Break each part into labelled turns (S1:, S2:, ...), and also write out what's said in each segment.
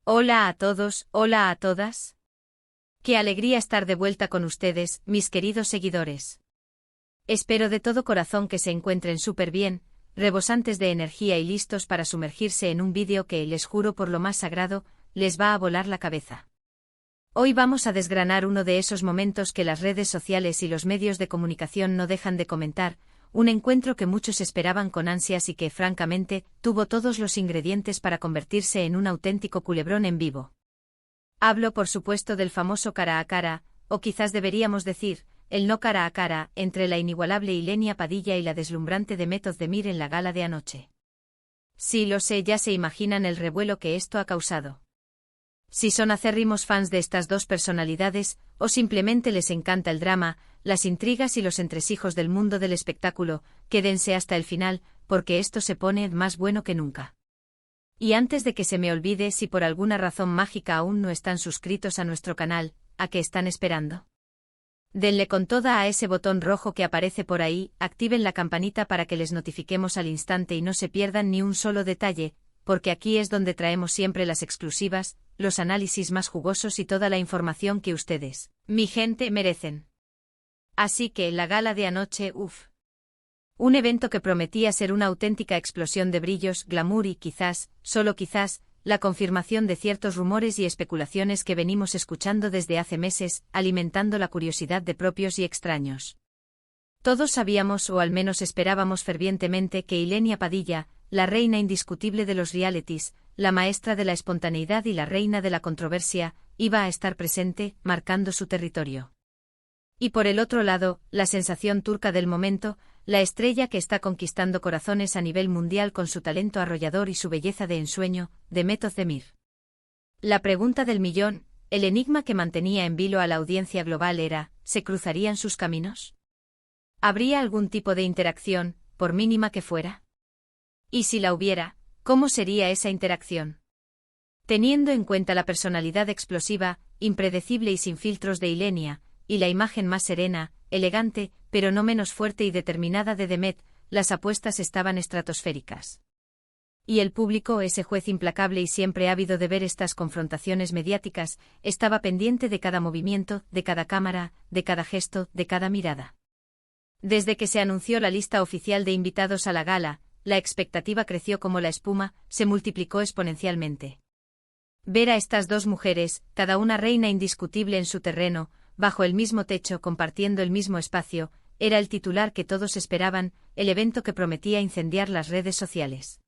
S1: Hola a todos, hola a todas. Qué alegría estar de vuelta con ustedes, mis queridos seguidores. Espero de todo corazón que se encuentren súper bien, rebosantes de energía y listos para sumergirse en un vídeo que, les juro por lo más sagrado, les va a volar la cabeza. Hoy vamos a desgranar uno de esos momentos que las redes sociales y los medios de comunicación no dejan de comentar, un encuentro que muchos esperaban con ansias y que, francamente, tuvo todos los ingredientes para convertirse en un auténtico culebrón en vivo. Hablo, por supuesto, del famoso cara a cara, o quizás deberíamos decir, el no cara a cara, entre la inigualable Ilenia Padilla y la deslumbrante Demet Özdemir en la gala de anoche. Sí, lo sé, ya se imaginan el revuelo que esto ha causado. Si son acérrimos fans de estas dos personalidades, o simplemente les encanta el drama, las intrigas y los entresijos del mundo del espectáculo, quédense hasta el final, porque esto se pone más bueno que nunca. Y antes de que se me olvide, si por alguna razón mágica aún no están suscritos a nuestro canal, ¿a qué están esperando? Denle con toda a ese botón rojo que aparece por ahí, activen la campanita para que les notifiquemos al instante y no se pierdan ni un solo detalle, porque aquí es donde traemos siempre las exclusivas, los análisis más jugosos y toda la información que ustedes, mi gente, merecen. Así que, la gala de anoche, un evento que prometía ser una auténtica explosión de brillos, glamour y quizás, solo quizás, la confirmación de ciertos rumores y especulaciones que venimos escuchando desde hace meses, alimentando la curiosidad de propios y extraños. Todos sabíamos, o al menos esperábamos fervientemente, que Ilenia Padilla, la reina indiscutible de los realities, la maestra de la espontaneidad y la reina de la controversia, iba a estar presente, marcando su territorio. Y por el otro lado, la sensación turca del momento, la estrella que está conquistando corazones a nivel mundial con su talento arrollador y su belleza de ensueño, Demet Özdemir. La pregunta del millón, el enigma que mantenía en vilo a la audiencia global era, ¿se cruzarían sus caminos? ¿Habría algún tipo de interacción, por mínima que fuera? Y si la hubiera, ¿cómo sería esa interacción? Teniendo en cuenta la personalidad explosiva, impredecible y sin filtros de Ilenia, y la imagen más serena, elegante, pero no menos fuerte y determinada de Demet, las apuestas estaban estratosféricas. Y el público, ese juez implacable y siempre ávido de ver estas confrontaciones mediáticas, estaba pendiente de cada movimiento, de cada cámara, de cada gesto, de cada mirada. Desde que se anunció la lista oficial de invitados a la gala, la expectativa creció como la espuma, se multiplicó exponencialmente. Ver a estas dos mujeres, cada una reina indiscutible en su terreno, bajo el mismo techo compartiendo el mismo espacio, era el titular que todos esperaban, el evento que prometía incendiar las redes sociales.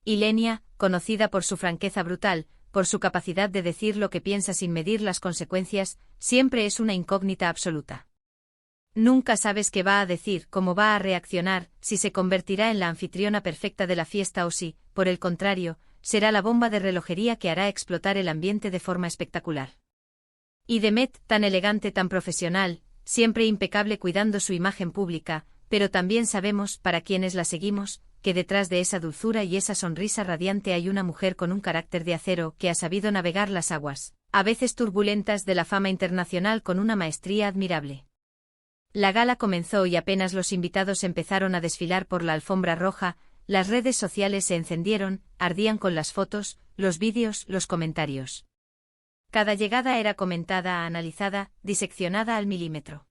S1: Ilenia, conocida por su franqueza brutal, por su capacidad de decir lo que piensa sin medir las consecuencias, siempre es una incógnita absoluta. Nunca sabes qué va a decir, cómo va a reaccionar, si se convertirá en la anfitriona perfecta de la fiesta o si, por el contrario, será la bomba de relojería que hará explotar el ambiente de forma espectacular. Y Demet, tan elegante, tan profesional, siempre impecable cuidando su imagen pública, pero también sabemos, para quienes la seguimos, que detrás de esa dulzura y esa sonrisa radiante hay una mujer con un carácter de acero que ha sabido navegar las aguas, a veces turbulentas, de la fama internacional con una maestría admirable. La gala comenzó y apenas los invitados empezaron a desfilar por la alfombra roja, las redes sociales se encendieron, ardían con las fotos, los vídeos, los comentarios. Cada llegada era comentada, analizada, diseccionada al milímetro.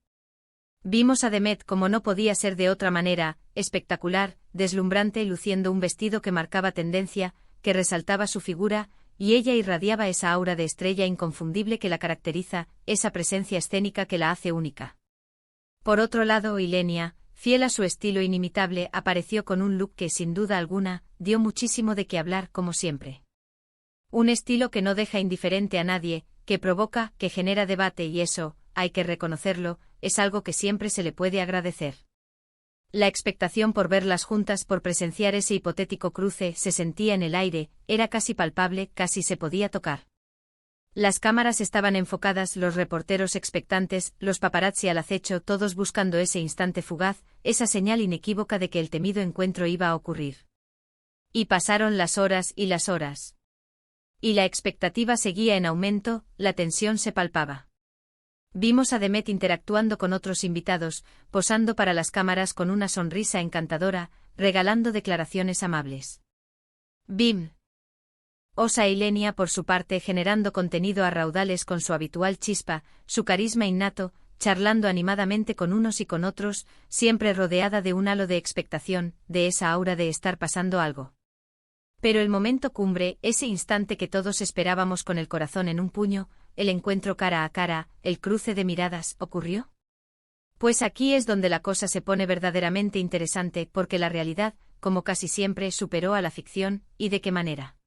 S1: Vimos a Demet, como no podía ser de otra manera, espectacular, deslumbrante, luciendo un vestido que marcaba tendencia, que resaltaba su figura, y ella irradiaba esa aura de estrella inconfundible que la caracteriza, esa presencia escénica que la hace única. Por otro lado, Ilenia, fiel a su estilo inimitable, apareció con un look que, sin duda alguna, dio muchísimo de qué hablar, como siempre. Un estilo que no deja indiferente a nadie, que provoca, que genera debate y eso, hay que reconocerlo, es algo que siempre se le puede agradecer. La expectación por verlas juntas, por presenciar ese hipotético cruce, se sentía en el aire, era casi palpable, casi se podía tocar. Las cámaras estaban enfocadas, los reporteros expectantes, los paparazzi al acecho, todos buscando ese instante fugaz, esa señal inequívoca de que el temido encuentro iba a ocurrir. Y pasaron las horas y las horas. Y la expectativa seguía en aumento, la tensión se palpaba. Vimos a Demet interactuando con otros invitados, posando para las cámaras con una sonrisa encantadora, regalando declaraciones amables. Bim. Osa Ilenia por su parte generando contenido a raudales con su habitual chispa, su carisma innato, charlando animadamente con unos y con otros, siempre rodeada de un halo de expectación, de esa aura de estar pasando algo. Pero el momento cumbre, ese instante que todos esperábamos con el corazón en un puño, el encuentro cara a cara, el cruce de miradas, ¿ocurrió? Pues aquí es donde la cosa se pone verdaderamente interesante, porque la realidad, como casi siempre, superó a la ficción, ¿y de qué manera?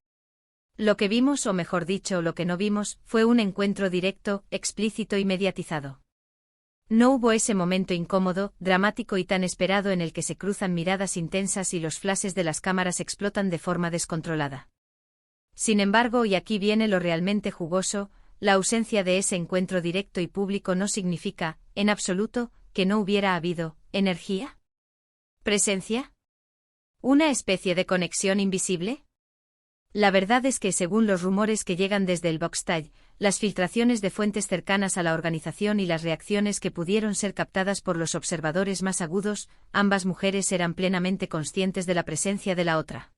S1: Lo que vimos, o mejor dicho, lo que no vimos, fue un encuentro directo, explícito y mediatizado. No hubo ese momento incómodo, dramático y tan esperado en el que se cruzan miradas intensas y los flashes de las cámaras explotan de forma descontrolada. Sin embargo, y aquí viene lo realmente jugoso, la ausencia de ese encuentro directo y público no significa, en absoluto, que no hubiera habido energía. ¿Presencia? ¿Una especie de conexión invisible? La verdad es que según los rumores que llegan desde el backstage, las filtraciones de fuentes cercanas a la organización y las reacciones que pudieron ser captadas por los observadores más agudos, ambas mujeres eran plenamente conscientes de la presencia de la otra.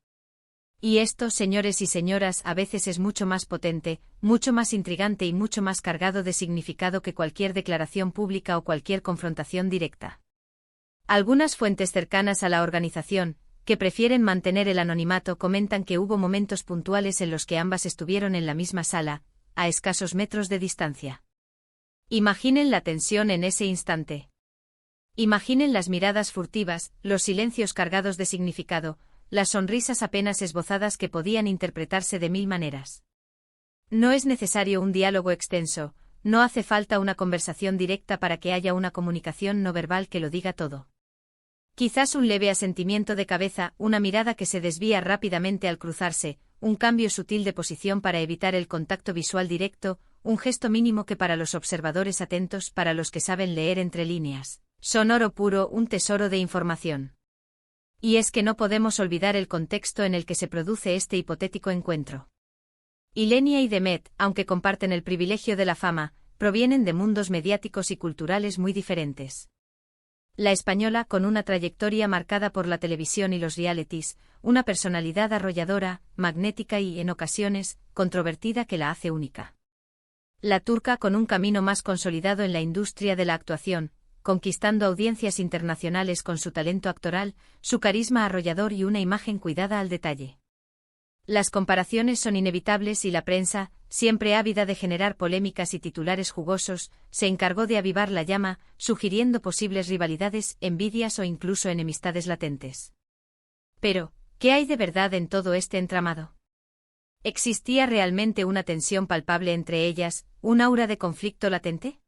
S1: Y esto, señores y señoras, a veces es mucho más potente, mucho más intrigante y mucho más cargado de significado que cualquier declaración pública o cualquier confrontación directa. Algunas fuentes cercanas a la organización, que prefieren mantener el anonimato, comentan que hubo momentos puntuales en los que ambas estuvieron en la misma sala, a escasos metros de distancia. Imaginen la tensión en ese instante. Imaginen las miradas furtivas, los silencios cargados de significado, las sonrisas apenas esbozadas que podían interpretarse de mil maneras. No es necesario un diálogo extenso, no hace falta una conversación directa para que haya una comunicación no verbal que lo diga todo. Quizás un leve asentimiento de cabeza, una mirada que se desvía rápidamente al cruzarse, un cambio sutil de posición para evitar el contacto visual directo, un gesto mínimo que para los observadores atentos, para los que saben leer entre líneas, son oro puro, un tesoro de información. Y es que no podemos olvidar el contexto en el que se produce este hipotético encuentro. Ilenia y Demet, aunque comparten el privilegio de la fama, provienen de mundos mediáticos y culturales muy diferentes. La española, con una trayectoria marcada por la televisión y los realities, una personalidad arrolladora, magnética y, en ocasiones, controvertida que la hace única. La turca, con un camino más consolidado en la industria de la actuación, conquistando audiencias internacionales con su talento actoral, su carisma arrollador y una imagen cuidada al detalle. Las comparaciones son inevitables y la prensa, siempre ávida de generar polémicas y titulares jugosos, se encargó de avivar la llama, sugiriendo posibles rivalidades, envidias o incluso enemistades latentes. Pero, ¿qué hay de verdad en todo este entramado? ¿Existía realmente una tensión palpable entre ellas, un aura de conflicto latente?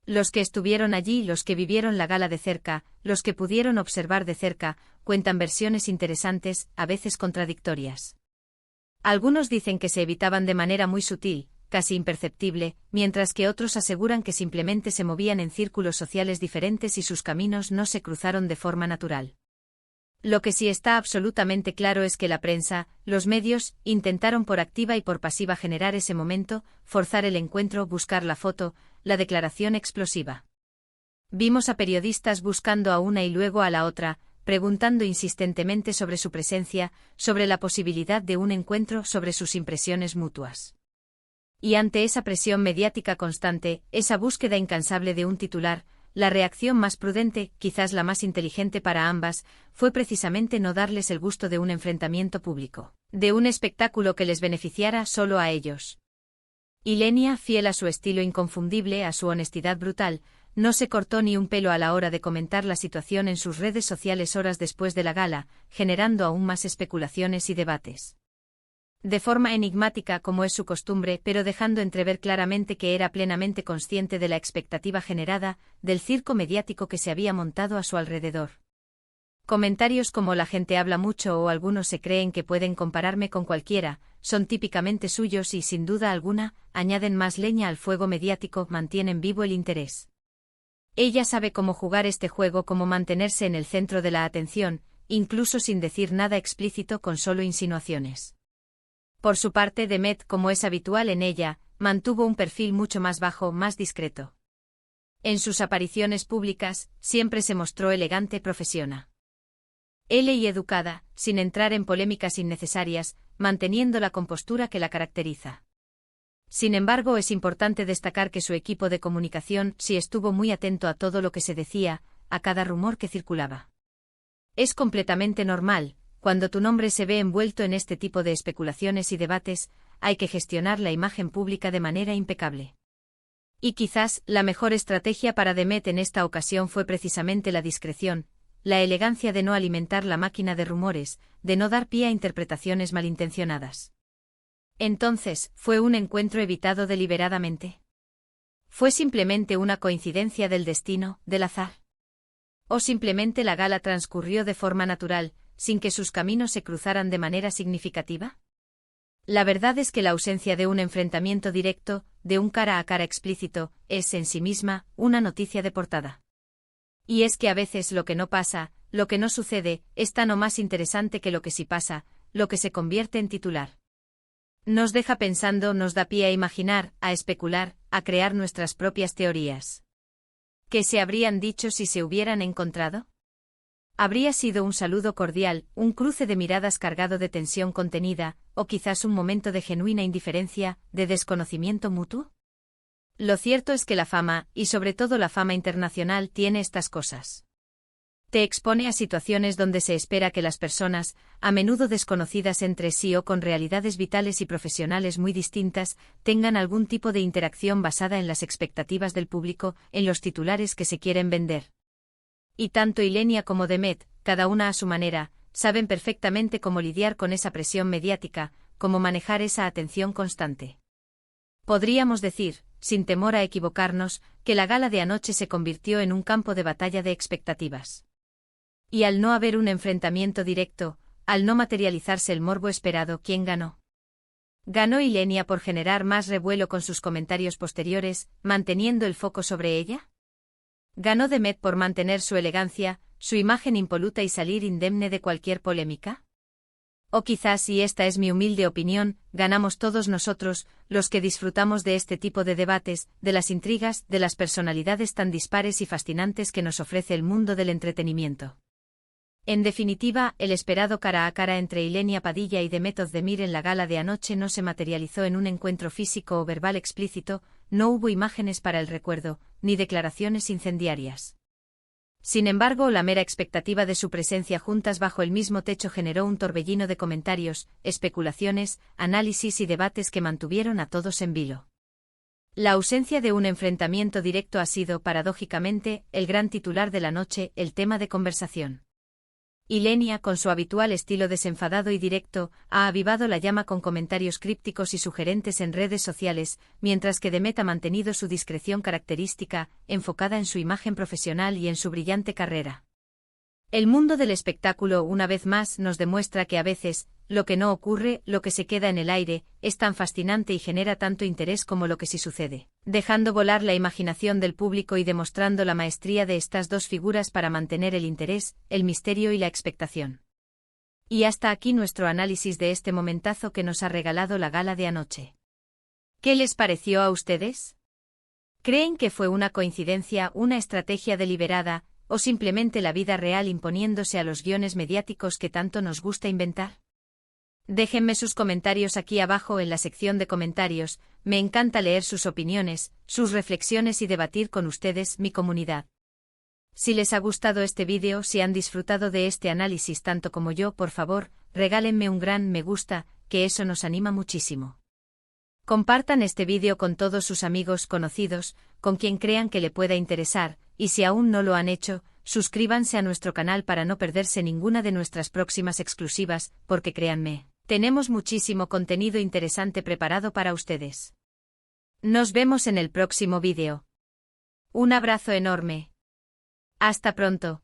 S1: Los que estuvieron allí, los que vivieron la gala de cerca, los que pudieron observar de cerca, cuentan versiones interesantes, a veces contradictorias. Algunos dicen que se evitaban de manera muy sutil, casi imperceptible, mientras que otros aseguran que simplemente se movían en círculos sociales diferentes y sus caminos no se cruzaron de forma natural. Lo que sí está absolutamente claro es que la prensa, los medios, intentaron por activa y por pasiva generar ese momento, forzar el encuentro, buscar la foto, la declaración explosiva. Vimos a periodistas buscando a una y luego a la otra, preguntando insistentemente sobre su presencia, sobre la posibilidad de un encuentro, sobre sus impresiones mutuas. Y ante esa presión mediática constante, esa búsqueda incansable de un titular, la reacción más prudente, quizás la más inteligente para ambas, fue precisamente no darles el gusto de un enfrentamiento público, de un espectáculo que les beneficiara solo a ellos. Ilenia, fiel a su estilo inconfundible, a su honestidad brutal, no se cortó ni un pelo a la hora de comentar la situación en sus redes sociales horas después de la gala, generando aún más especulaciones y debates. De forma enigmática como es su costumbre, pero dejando entrever claramente que era plenamente consciente de la expectativa generada, del circo mediático que se había montado a su alrededor. Comentarios como "la gente habla mucho" o "algunos se creen que pueden compararme con cualquiera", son típicamente suyos y, sin duda alguna, añaden más leña al fuego mediático, mantienen vivo el interés. Ella sabe cómo jugar este juego, cómo mantenerse en el centro de la atención, incluso sin decir nada explícito, con solo insinuaciones. Por su parte, Demet, como es habitual en ella, mantuvo un perfil mucho más bajo, más discreto. En sus apariciones públicas, siempre se mostró elegante, profesional y educada, sin entrar en polémicas innecesarias, manteniendo la compostura que la caracteriza. Sin embargo, es importante destacar que su equipo de comunicación sí estuvo muy atento a todo lo que se decía, a cada rumor que circulaba. Es completamente normal, cuando tu nombre se ve envuelto en este tipo de especulaciones y debates, hay que gestionar la imagen pública de manera impecable. Y quizás, la mejor estrategia para Demet en esta ocasión fue precisamente la discreción, la elegancia de no alimentar la máquina de rumores, de no dar pie a interpretaciones malintencionadas. Entonces, ¿fue un encuentro evitado deliberadamente? ¿Fue simplemente una coincidencia del destino, del azar? ¿O simplemente la gala transcurrió de forma natural, sin que sus caminos se cruzaran de manera significativa? La verdad es que la ausencia de un enfrentamiento directo, de un cara a cara explícito, es en sí misma una noticia de portada. Y es que a veces lo que no pasa, lo que no sucede, es tan o más interesante que lo que sí pasa, lo que se convierte en titular. Nos deja pensando, nos da pie a imaginar, a especular, a crear nuestras propias teorías. ¿Qué se habrían dicho si se hubieran encontrado? Habría sido un saludo cordial, un cruce de miradas cargado de tensión contenida, o quizás un momento de genuina indiferencia, de desconocimiento mutuo. Lo cierto es que la fama, y sobre todo la fama internacional, tiene estas cosas. Te expone a situaciones donde se espera que las personas, a menudo desconocidas entre sí o con realidades vitales y profesionales muy distintas, tengan algún tipo de interacción basada en las expectativas del público, en los titulares que se quieren vender. Y tanto Ilenia como Demet, cada una a su manera, saben perfectamente cómo lidiar con esa presión mediática, cómo manejar esa atención constante. Podríamos decir, sin temor a equivocarnos, que la gala de anoche se convirtió en un campo de batalla de expectativas. Y al no haber un enfrentamiento directo, al no materializarse el morbo esperado, ¿quién ganó? ¿Ganó Ilenia por generar más revuelo con sus comentarios posteriores, manteniendo el foco sobre ella? ¿Ganó Demet por mantener su elegancia, su imagen impoluta y salir indemne de cualquier polémica? O quizás, y esta es mi humilde opinión, ganamos todos nosotros, los que disfrutamos de este tipo de debates, de las intrigas, de las personalidades tan dispares y fascinantes que nos ofrece el mundo del entretenimiento. En definitiva, el esperado cara a cara entre Ilenia Padilla y Demet Özdemir en la gala de anoche no se materializó en un encuentro físico o verbal explícito, no hubo imágenes para el recuerdo, ni declaraciones incendiarias. Sin embargo, la mera expectativa de su presencia juntas bajo el mismo techo generó un torbellino de comentarios, especulaciones, análisis y debates que mantuvieron a todos en vilo. La ausencia de un enfrentamiento directo ha sido, paradójicamente, el gran titular de la noche, el tema de conversación. Ilenia, con su habitual estilo desenfadado y directo, ha avivado la llama con comentarios crípticos y sugerentes en redes sociales, mientras que Demet ha mantenido su discreción característica, enfocada en su imagen profesional y en su brillante carrera. El mundo del espectáculo una vez más nos demuestra que a veces, lo que no ocurre, lo que se queda en el aire, es tan fascinante y genera tanto interés como lo que sí sucede, dejando volar la imaginación del público y demostrando la maestría de estas dos figuras para mantener el interés, el misterio y la expectación. Y hasta aquí nuestro análisis de este momentazo que nos ha regalado la gala de anoche. ¿Qué les pareció a ustedes? ¿Creen que fue una coincidencia, una estrategia deliberada, o simplemente la vida real imponiéndose a los guiones mediáticos que tanto nos gusta inventar? Déjenme sus comentarios aquí abajo en la sección de comentarios, me encanta leer sus opiniones, sus reflexiones y debatir con ustedes, mi comunidad. Si les ha gustado este vídeo, si han disfrutado de este análisis tanto como yo, por favor, regálenme un gran me gusta, que eso nos anima muchísimo. Compartan este vídeo con todos sus amigos conocidos, con quien crean que le pueda interesar, y si aún no lo han hecho, suscríbanse a nuestro canal para no perderse ninguna de nuestras próximas exclusivas, porque créanme, tenemos muchísimo contenido interesante preparado para ustedes. Nos vemos en el próximo vídeo. Un abrazo enorme. Hasta pronto.